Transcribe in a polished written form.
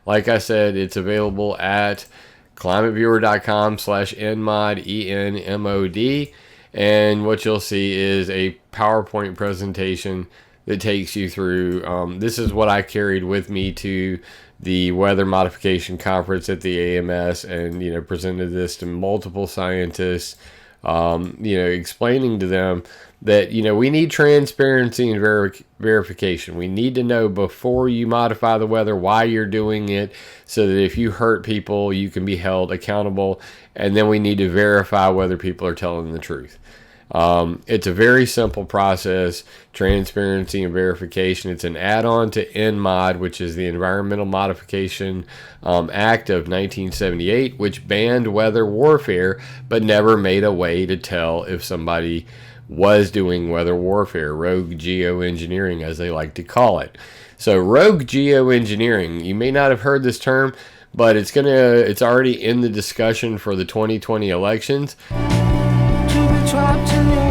Like I said, it's available at climateviewer.com/ENMOD, ENMOD. And what you'll see is a PowerPoint presentation that takes you through. This is what I carried with me to the weather modification conference at the AMS, and presented this to multiple scientists. Explaining to them that we need transparency and verification. We need to know before you modify the weather why you're doing it, so that if you hurt people, you can be held accountable. And then we need to verify whether people are telling the truth. It's a very simple process, transparency and verification. It's an add-on to ENMOD, which is the Environmental Modification Act of 1978, which banned weather warfare, but never made a way to tell if somebody was doing weather warfare, rogue geoengineering, as they like to call it. So rogue geoengineering, you may not have heard this term, but it's already in the discussion for the 2020 elections. To be trapped in your